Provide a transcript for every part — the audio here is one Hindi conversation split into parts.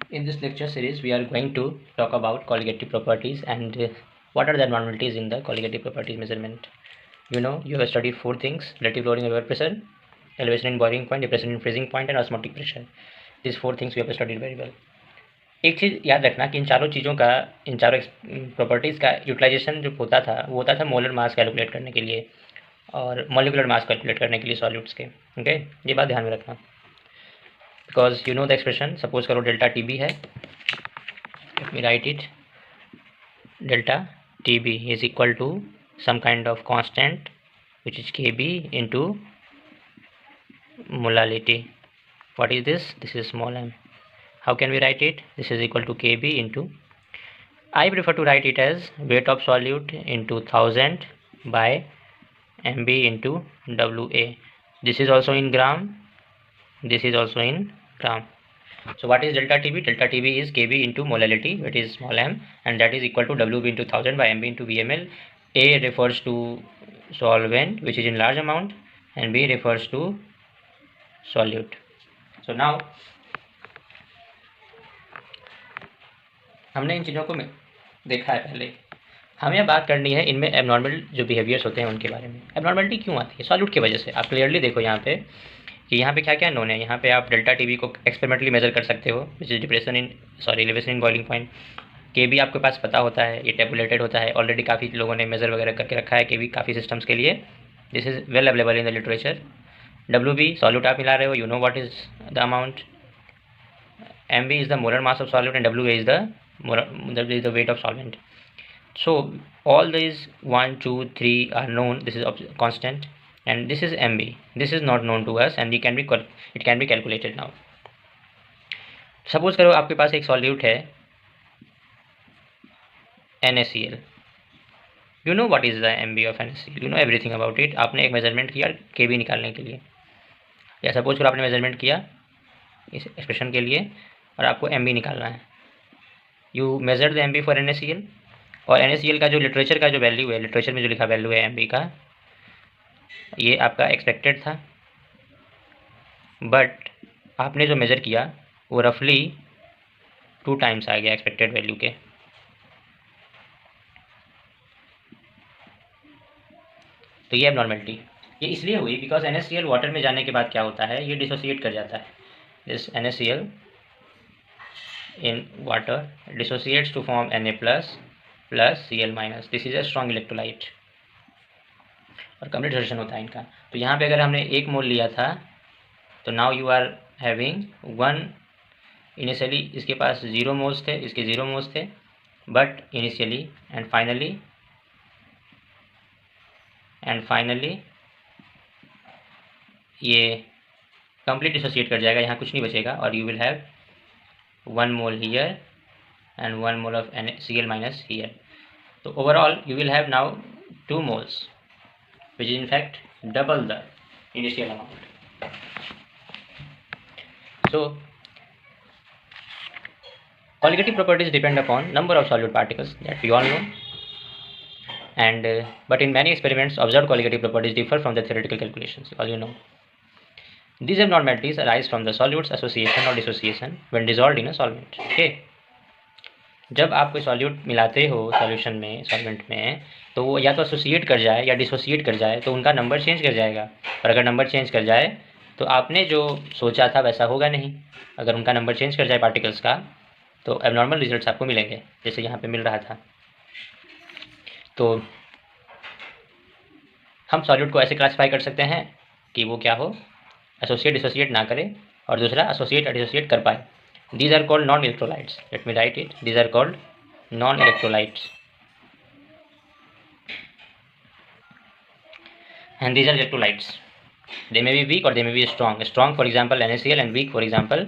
In this lecture series, we are going to talk about colligative properties and what are the abnormalities in the colligative properties measurement. You know, you have studied four things: relative loading and vapor pressure, elevation in boiling point, depression in freezing point, and osmotic pressure. These four things we have studied very well. एक चीज़ याद रखना कि इन चारों चीज़ों का, इन चारों प्रॉपर्टीज़ का यूटिलाइजेशन जो होता था वो होता था मोलर मास कैलकुलेट करने के लिए और मॉलिकुलर मास कैलकुलेट करने के लिए सॉल्यूट्स के. ओके, ये बात ध्यान में रखना. Because you know the expression, suppose करो डेल्टा टी बी है. Let me write it. Delta TB is equal to some kind of constant which is Kb into molality. What is this? This is small m. How can we write it? This is equal to Kb into, I prefer to write it as weight of solute into 1000 by mb into Wa. This is also in gram, this is also in gram. So what is delta TB? Delta TB is Kb into molality, that is small m, and that is equal to Wb into 1000 by mb into Vml. A refers to solvent which is in large amount and B refers to solute. So now हमने इन चीज़ों को देखा है पहले. हमें बात करनी है इनमें एबनॉर्मल जो बिहेवियर्स होते हैं उनके बारे में. एबनॉर्मलिटी क्यों आती है? सॉल्यूट की वजह से. आप क्लियरली देखो यहाँ पे कि यहाँ पे क्या क्या नोन है. यहाँ पे आप डेल्टा टीबी को एक्सपेरिमेंटली मेजर कर सकते हो, which is elevation in boiling point. के भी आपके पास पता होता है, ये टेबुलेटेड होता है ऑलरेडी, काफ़ी लोगों ने मेजर वगैरह करके रखा है के भी काफ़ी सिस्टम्स के लिए. This is well available in the literature. W B solute आप मिला रहे हो, you know what is the amount. M B is the molar mass of solute and W A is the weight of solvent. So all these 1 2 3 are known. This is constant and this is mb. This is not known to us and it can be calculated now. Suppose करो आपके पास एक सॉल्यूट है NaCl. You know what is the mb of NaCl, you know everything about it. आपने एक मेजरमेंट किया Kb निकालने के लिए, या सपोज करो आपने मेजरमेंट किया इस एक्सप्रेशन के लिए और आपको mb निकालना है. You measure the mb for NaCl और NaCl का जो लिटरेचर का जो वैल्यू है, लिटरेचर में जो लिखा वैल्यू है mb का, ये आपका एक्सपेक्टेड था, बट आपने जो मेज़र किया वो रफली 2 टाइम्स आ गया एक्सपेक्टेड वैल्यू के. तो ये एबनॉर्मलिटी ये इसलिए हुई बिकॉज NaCl वाटर में जाने के बाद क्या होता है, ये डिसोसिएट कर जाता है. This NaCl in water dissociates to form Na plus Cl minus. This is a strong electrolyte और कंप्लीट डिसोसिएशन होता है इनका. तो यहाँ पे अगर हमने 1 मोल लिया था तो now you are having 1. Initially इसके पास 0 मोल्स थे, इसके 0 मोल्स थे, बट इनिशियली एंड फाइनली ये कंप्लीट डिसोसिएट कर जाएगा, यहाँ कुछ नहीं बचेगा और you will have 1 mole here and 1 mole of Cl minus here. So overall you will have now 2 moles which is in fact double the initial amount. So colligative properties depend upon number of solute particles, that we all know, and but in many experiments observed colligative properties differ from the theoretical calculations, all you know. These abnormalities arise from the solutes association or dissociation when dissolved in a solvent. Okay, जब आप कोई सॉल्यूट मिलाते हो सॉल्यूशन में, सॉल्वेंट में, तो वो या तो एसोसिएट कर जाए या डिसोसिएट कर जाए तो उनका नंबर चेंज कर जाएगा. और अगर नंबर चेंज कर जाए तो आपने जो सोचा था वैसा होगा नहीं. अगर उनका नंबर चेंज कर जाए पार्टिकल्स का तो एबनॉर्मल रिजल्ट्स आपको मिलेंगे, जैसे यहाँ पे मिल रहा था. तो हम सॉल्यूट को ऐसे क्लासीफाई कर सकते हैं कि वो क्या हो, एसोसिएट डिसोसिएट ना करे और दूसरा एसोसिएट डिसोसिएट कर पाए. These are called non-electrolytes. Let me write it. These are called non-electrolytes. And these are electrolytes. They may be weak or they may be strong. Strong, for example, NaCl, and weak, for example,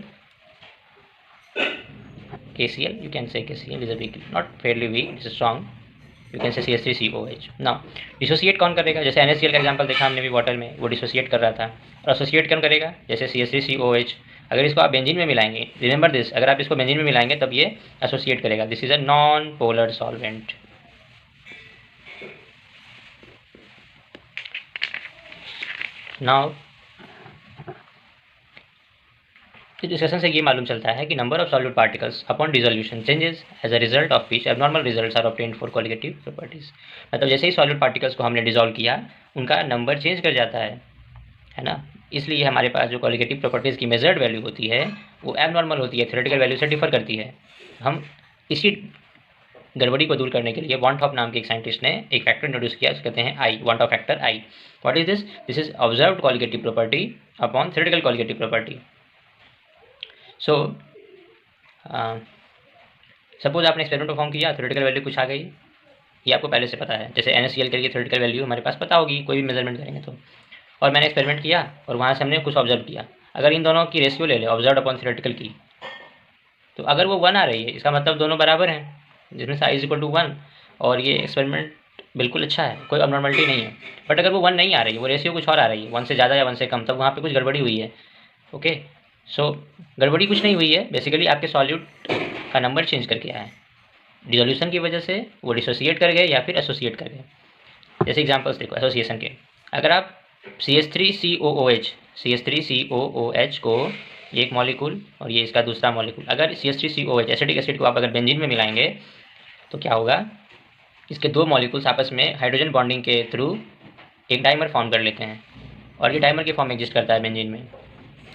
KCl. You can say KCl is a weak, not fairly weak. It's strong. You can say CH3COH. Now, dissociate कौन करेगा? जैसे NaCl का एग्जाम्पल देखा हमने भी वाटर में, वो डिसोसिएट कर रहा था. और एसोसिएट कौन करेगा? जैसे CH3COH. अगर इसको आप बेंजीन में मिलाएंगे, रिमेंबर दिस, अगर आप इसको बेंजीन में मिलाएंगे तब ये एसोसिएट करेगा. This is a non polar solvent. Now इस डिस्कशन से ये मालूम चलता है कि number of solute particles upon dissolution changes as a result of which abnormal results are obtained for qualitative properties. मतलब जैसे ही सॉल्यूट पार्टिकल्स को हमने डिसॉल्व किया उनका नंबर चेंज कर जाता है ना। इसलिए हमारे पास जो क्वालिटेटिव प्रॉपर्टीज़ की मेजर्ड वैल्यू होती है वो एबनॉर्मल होती है, थ्योरेटिकल वैल्यू से डिफर करती है। हम इसी गड़बड़ी को दूर करने के लिए वॉन टॉप नाम के एक साइंटिस्ट ने एक फैक्टर इंट्रोड्यूस किया, उसको कहते हैं i, van't Hoff factor i. What is this? This is observed colligative property upon theoretical colligative property. So suppose आपने एक्सपेरिमेंट परफॉर्म किया, थ्योरेटिकल वैल्यू कुछ आ गई, ये आपको पहले से पता है। जैसे NaCl के लिए थ्योरेटिकल वैल्यू हमारे पास पता होगी, कोई भी मेजरमेंट करेंगे तो। और मैंने एक्सपेरिमेंट किया और वहाँ से हमने कुछ ऑब्जर्व किया। अगर इन दोनों की रेशियो ले लें, ऑब्जर्व अपॉन थ्योरेटिकल की, तो अगर वो 1 आ रही है इसका मतलब दोनों बराबर हैं, जिसमें साई इज इक्वल टू 1, और ये एक्सपेरिमेंट बिल्कुल अच्छा है, कोई अबनॉर्मलिटी नहीं है। बट अगर वो 1 नहीं आ रही है, वो रेशियो कुछ और आ रही है, 1 से ज़्यादा या 1 से कम, तब वहाँ पे कुछ गड़बड़ी हुई है। ओके, सो गड़बड़ी कुछ नहीं हुई है, बेसिकली आपके सॉल्यूट का नंबर चेंज करके आया है। डिसोल्यूशन की वजह से वो डिसोसिएट कर गए या फिर एसोसिएट कर गए। जैसे एग्जांपल्स देखो एसोसिएशन के, अगर आप CH3COOH को, ये एक मॉलिक्यूल और ये इसका दूसरा मॉलिक्यूल, अगर CH3COH एसिटिक एसिड को आप अगर बेंजीन में मिलाएंगे तो क्या होगा, इसके दो मॉलिक्यूल्स आपस में हाइड्रोजन बॉन्डिंग के थ्रू एक डाइमर फॉर्म कर लेते हैं, और ये डाइमर के फॉर्म एग्जिस्ट करता है बेंजीन में।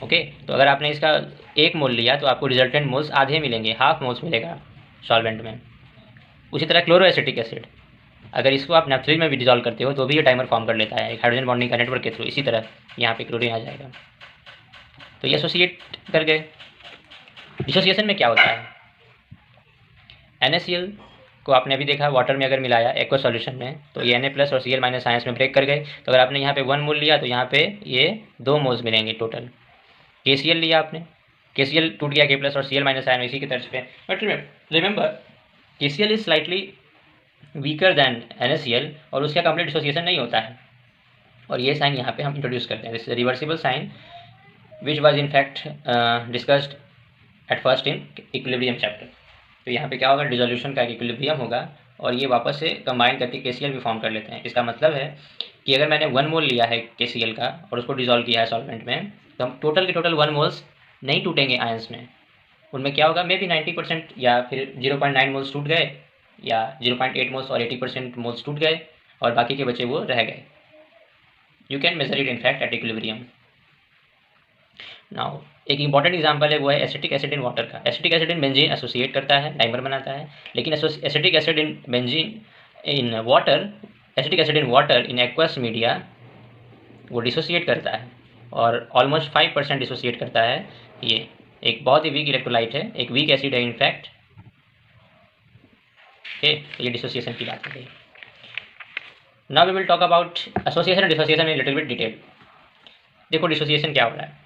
ओके, तो अगर आपने इसका 1 मोल लिया तो आपको रिजल्टेंट मोल्स आधे मिलेंगे, हाफ मोल्स मिलेगा सॉल्वेंट में। उसी तरह क्लोरोएसिटिक एसिड, अगर इसको आप नेफ्थलीन में भी डिजॉल्व करते हो तो भी ये डाइमर फॉर्म कर लेता है एक हाइड्रोजन बॉन्डिंग का नेटवर्क के थ्रू। इसी तरह यहाँ पे क्लोरीन आ जाएगा, तो ये एसोसिएट कर गए। डिसोसिएशन में क्या होता है, NaCl को आपने अभी देखा वाटर में अगर मिलाया एक्वा सॉल्यूशन में तो ये Na+ और Cl- आयंस में ब्रेक कर गए। तो अगर आपने यहाँ पे 1 मोल लिया तो यहाँ पे ये 2 मोल्स मिलेंगे टोटल। KCl लिया आपने, KCl टूट गया K+ और Cl- आयन इसी की तर्ज पे। But remember KCl is slightly weaker than NaCl और उसका कंप्लीट डिसोसिएशन नहीं होता है, और ये साइन यहाँ पे हम इंट्रोड्यूस करते हैं। This reversible sign which was in fact discussed at first in equilibrium chapter. तो यहाँ पे क्या होगा, डिसोल्यूशन का इक्विलिब्रियम होगा और ये वापस से कंबाइन करके KCl भी फॉर्म कर लेते हैं। इसका मतलब है कि अगर मैंने 1 मोल लिया है KCl का और उसको डिसॉल्व किया है सॉल्वेंट में, तो हम टोटल के टोटल 1 मोल्स नहीं टूटेंगे आयंस में। उनमें क्या होगा, मे बी 90% या फिर 0.9 मोल्स टूट गए, या 0.8 मोल्स और 80% मोल्स टूट गए, और बाकी के बचे वो रह गए। You can measure it in fact at equilibrium. Now एक इंपॉर्टेंट एग्जांपल है, वो है एसिटिक एसिड इन वाटर का। Acetic acid in benzene associate करता है, डाइमर बनाता है, लेकिन acetic acid in benzene in water, acetic acid in water in aqueous media वो डिसोसिएट करता है, और ऑलमोस्ट 5% डिसोसिएट करता है। ये एक बहुत ही वीक इलेक्ट्रोलाइट है, एक वीक एसिड है इनफैक्ट। ओके, ये डिसोसिएशन की बात हो गई। Now we will talk about association and dissociation in little bit detail. देखो डिसोसिएशन क्या हो रहा है,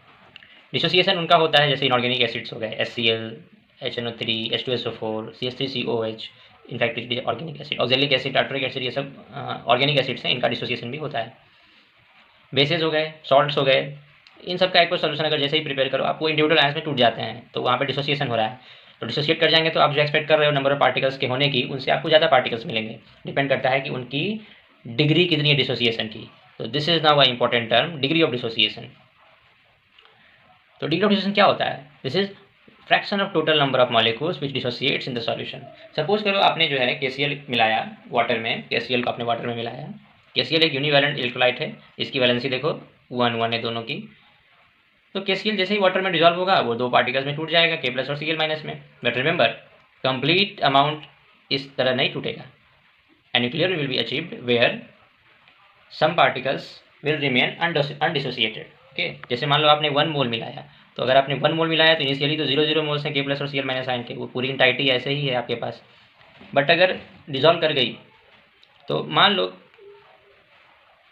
डिसोसिएशन उनका होता है जैसे इनऑर्गेनिक एसिड्स हो गए, HCl, HNO3, H2SO4, CH3COH, in fact organic acid, oxalic acid, tartaric acid, ये सब ऑर्गेनिक एसिड्स हैं, इनका डिसोसिएशन भी होता है। बेसेस हो गए, सॉल्ट्स हो गए, इन सब का एक बार सोल्यूशन अगर जैसे ही प्रिपेयर करो आपको इंडिविजुअल आयंस में टूट जाते हैं, तो वहाँ पे डिसोसिएशन हो रहा है। तो डिसोसिएट कर जाएंगे तो आप जो एक्सपेक्ट कर रहे हो नंबर ऑफ पार्टिकल्स के होने की, उनसे आपको ज़्यादा पार्टिकल्स मिलेंगे। डिपेंड करता है कि उनकी डिग्री कितनी है डिसोसिएशन की। तो this is now a important term, degree of dissociation. तो डिग्री ऑफ डिसोसिएशन क्या होता है, this is fraction of total number of molecules which dissociates in the solution. Suppose करो आपने जो है KCl मिलाया वाटर में, KCl को आपने वाटर में मिलाया। KCl एक यूनिवैलेंट इलेक्ट्रोलाइट है, इसकी वैलेंसी देखो 1 है दोनों की। तो KCl जैसे ही वाटर में डिजॉल्व होगा वो 2 पार्टिकल्स में टूट जाएगा, K+ और Cl- में। बट रिमेंबर कंप्लीट अमाउंट इस तरह नहीं टूटेगा, and nuclear will be achieved where some particles will remain undissociated. Okay, जैसे मान लो आपने 1 मोल मिलाया, तो अगर आपने 1 मोल मिलाया तो इनिशियली तो 0 मोल्स हैं K+ और Cl- आयन के, वो पूरी इंटाइटी ऐसे ही है आपके पास। बट अगर डिजॉल्व कर गई तो मान लो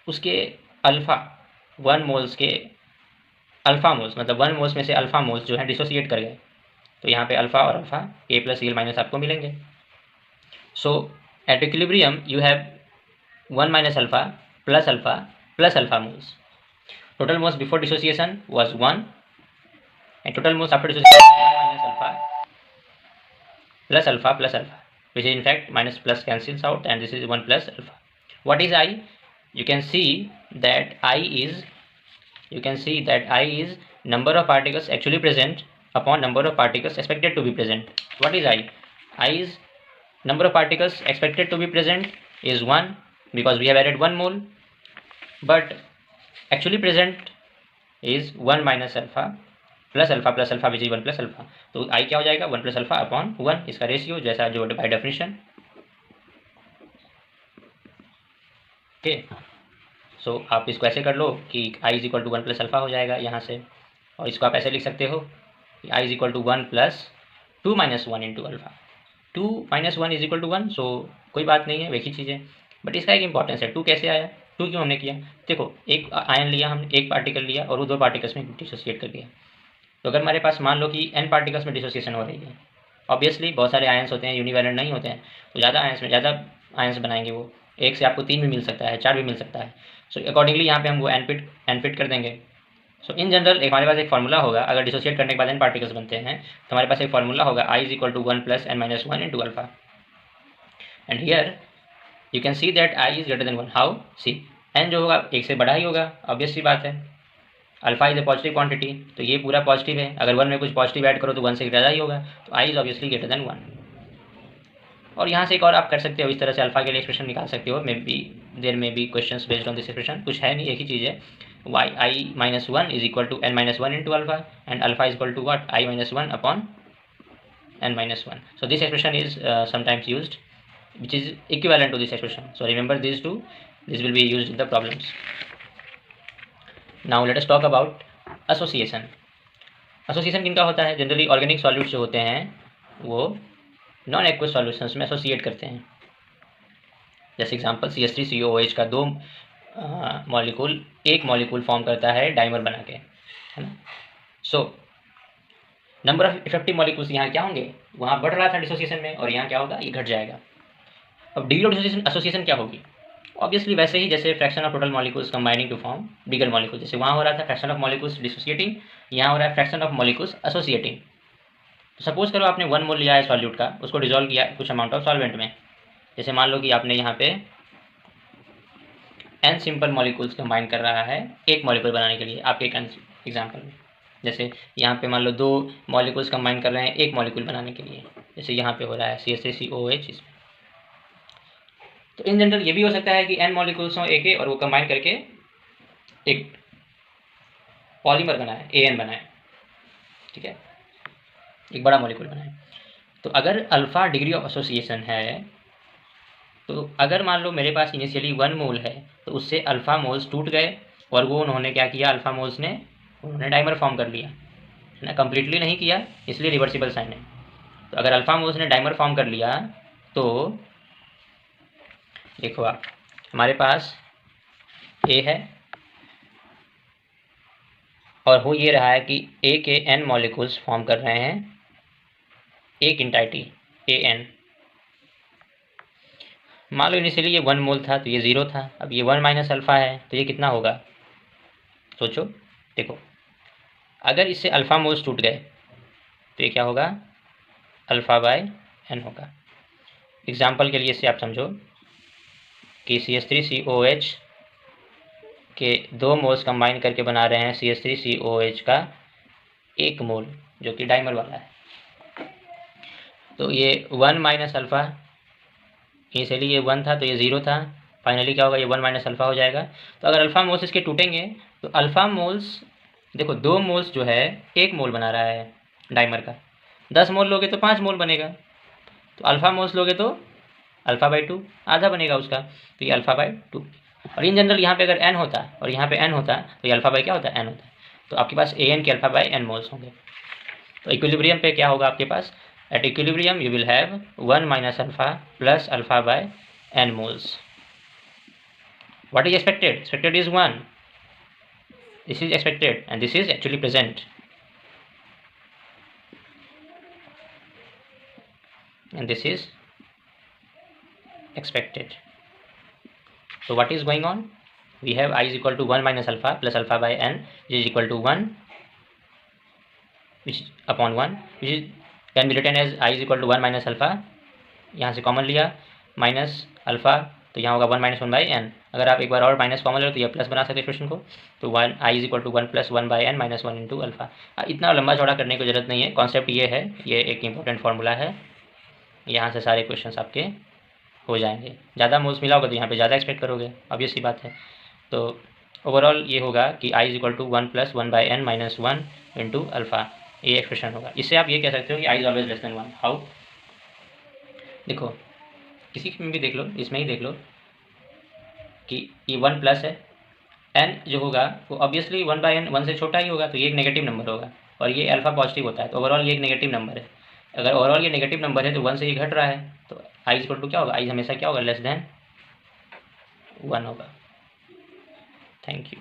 उसके अल्फा 1 मोल्स के अल्फा मोल्स, मतलब 1 मोल्स में से अल्फा मोल्स जो है डिसोसिएट कर गए, तो यहाँ पे अल्फा और अल्फा K+ Cl- आपको मिलेंगे। So at equilibrium you have 1 - alpha plus alpha plus alpha moles. Total moles before dissociation was 1, and total moles after dissociation 1 - alpha plus alpha, which is in fact minus plus cancels out, and this is 1 plus alpha. What is I? You can see that I is number of particles actually present upon number of particles expected to be present. What is I? I is number of particles expected to be present is 1 because we have added 1 mole, but actually present is 1 minus alpha plus alpha which is 1 plus alpha. तो I क्या हो जाएगा 1 plus alpha upon 1, इसका रेशियो जैसा जो बाय डेफिनेशन. ओके, सो आप इसको ऐसे कर लो कि I is equal to 1 plus alpha हो जाएगा यहाँ से, और इसको आप ऐसे लिख सकते हो कि I is equal to 1 plus 2 minus 1 into alpha. 2 minus 1 is equal to 1, so कोई बात नहीं है, वही चीज़ है. बट इसका एक इंपॉर्टेंस है, 2 कैसे आया, 2 क्यों हमने किया. देखो, एक आयन लिया हमने, एक पार्टिकल लिया और वो 2 पार्टिकल्स में डिसोसिएट कर दिया. तो अगर हमारे पास मान लो कि n पार्टिकल्स में डिसोसिएशन हो रही है, ऑब्वियसली बहुत सारे आयंस होते हैं, यूनिवैलेंट नहीं होते हैं, तो ज़्यादा आयंस बनाएंगे वो, एक से आपको 3 भी मिल सकता है, 4 भी मिल सकता है. सो अकॉर्डिंगली यहाँ पे हम वो एन फिट कर देंगे. सो इन जनरल हमारे पास एक फार्मूला होगा, अगर डिसोसिएट करने के बाद n पार्टिकल्स बनते हैं तो हमारे पास एक फार्मूला होगा I is equal to 1 plus n minus 1 into alpha. And here you can see that I is greater then 1. How? See, n जो होगा 1 से बड़ा ही होगा, ऑब्वियस सी बात है. Alpha is a positive quantity, तो ये पूरा पॉजिटिव है, अगर 1 में कुछ पॉजिटिव ऐड करो तो 1 से ज़्यादा ही होगा, तो I is obviously greater then 1. और यहाँ से एक और आप कर सकते हो, इस तरह से अल्फा के लिए एक्सप्रेशन निकाल सकते हो. May be there may be questions based on this expression, कुछ है नहीं, एक ही चीज़ है. Why I minus 1 is equal to n minus 1 into alpha and alpha is equal to what I minus 1 upon n minus 1. So this expression is sometimes used which is equivalent to this expression. So remember these two, this will be used in the problems. Now let us talk about association. Association किनका होता है? जनरली ऑर्गेनिक सॉल्यूट्स जो होते हैं वो नॉन एक्वस सॉल्यूशंस में एसोसिएट करते हैं. जैसे एग्जांपल CH3COOH का 2 मॉलिक्यूल एक मॉलिक्यूल फॉर्म करता है डाइमर बना के, है ना. So number of effective molecules यहाँ क्या होंगे, वहाँ बढ़ रहा था डिसोसिएशन में, और यहाँ क्या होगा, ये घट जाएगा. अब डिग्री ऑफ एसोसिएशन क्या होगी? ऑब्वियसली वैसे ही जैसे fraction of total molecules combining to form bigger molecule, जैसे वहाँ हो रहा था फ्रैक्शन ऑफ मॉलिक्यूल्स डिसोसिएटिंग, यहाँ हो रहा है फ्रैक्शन ऑफ मॉलिक्यूल्स एसोसिएटिंग. तो सपोज करो आपने 1 मोल लिया है सॉल्यूट का, उसको डिजोल्व किया कुछ अमाउंट ऑफ सॉल्वेंट में. जैसे मान लो कि आपने यहाँ पे n सिंपल मॉलिक्यूल्स कंबाइन कर रहा है एक मॉलिक्यूल बनाने के लिए, आपके एक एग्जाम्पल में. जैसे यहाँ पे मान लो 2 मॉलिक्यूल्स कंबाइन कर रहे हैं एक मॉलिक्यूल बनाने के लिए, जैसे यहाँ पे हो रहा है CH3COOH इसमें. तो इन जनरल ये भी हो सकता है कि n मॉलिक्यूल्स हों एक और वो कंबाइन करके एक पॉलीमर बनाए, AN बनाए, ठीक है, एक बड़ा मॉलिक्यूल बनाए. तो अगर अल्फा डिग्री ऑफ एसोसिएशन है, तो अगर मान लो मेरे पास इनिशियली 1 मोल है, तो उससे अल्फा मोल्स टूट गए और वो उन्होंने क्या किया, अल्फा मोल्स ने उन्होंने डाइमर फॉर्म कर लिया, है ना. कंप्लीटली नहीं किया, इसलिए रिवर्सिबल साइन है. तो अगर अल्फा मोल्स ने डाइमर फॉर्म कर लिया, तो देखो आप, हमारे पास A है और हो ये रहा है कि A के n मॉलिक्यूल्स फॉर्म कर रहे हैं एक इंटाइटी AN. मान लो इनिशियली ये 1 मोल था तो ये 0 था, अब ये 1 माइनस अल्फा है तो ये कितना होगा, सोचो. देखो, अगर इससे अल्फा मोल्स टूट गए तो ये क्या होगा, अल्फा बाय n होगा. एग्जाम्पल के लिए इससे आप समझो कि CH3COOH के 2 मोल्स कंबाइन करके बना रहे हैं CH3COOH का 1 मोल जो कि डाइमर वाला है. तो ये 1 माइनस अल्फा, इनिशियली ये 1 था तो ये 0 था, फाइनली क्या होगा, ये 1 माइनस अल्फा हो जाएगा. तो अगर अल्फा मोल्स इसके टूटेंगे तो अल्फा मोल्स, देखो 2 मोल्स जो है 1 मोल बना रहा है डाइमर का, 10 मोल लोगे तो 5 मोल बनेगा, तो अल्फा मोल्स लोगे तो अल्फा बाई 2 आधा बनेगा उसका, तो ये अल्फा बाई 2. और इन जनरल यहाँ पे अगर n होता और यहाँ पे n होता तो ये अल्फा बाई क्या होता है, n होता है. तो आपके पास AN के अल्फा बाई n मोल्स होंगे. तो इक्विलिब्रियम पे क्या होगा आपके पास, at equilibrium you will have 1 minus alpha plus alpha by n moles. What is expected, expected is 1, this is expected and this is actually present, and this is expected. So what is going on, we have I is equal to 1 minus alpha plus alpha by n, which is equal to 1, which upon 1, which is can be written as I is equal to 1 minus alpha, यहाँ से कॉमन लिया, माइनस अल्फा तो यहाँ होगा 1 - 1 बाई एन। अगर आप एक बार और माइनस कॉमन लो तो यह प्लस बना सकते एक्सप्रेशन को, तो 1 i is equal to 1 + 1 by n minus 1 into alpha. इतना लंबा चौड़ा करने की जरूरत नहीं है, कॉन्सेप्ट ये है, ये एक इंपॉर्टेंट फार्मूला है, यहाँ से सारे क्वेश्चन आपके हो जाएंगे। ज़्यादा मोल्स मिला होगा तो यहाँ पे ज़्यादा एक्सपेक्ट करोगे, ऑब्वियस सी बात है। तो ओवरऑल ये होगा कि i is equal to 1 + 1 by n minus 1 into alpha, ये एक्सप्रेशन होगा। इससे आप ये कह सकते हो कि i is always less than 1। How? देखो किसी में भी देख लो, इसमें ही देख लो कि ये 1 प्लस है, n जो होगा वो ऑब्वियसली 1 बाई एन 1 से छोटा ही होगा, तो ये एक नेगेटिव नंबर होगा, और ये अल्फा पॉजिटिव होता है, तो ओवरऑल ये एक नेगेटिव नंबर है। अगर ओवरऑल ये नेगेटिव नंबर है तो 1 से ये घट रहा है, तो i इक्वल टू क्या होगा, i हमेशा क्या होगा, लेस देन 1 होगा। Thank you.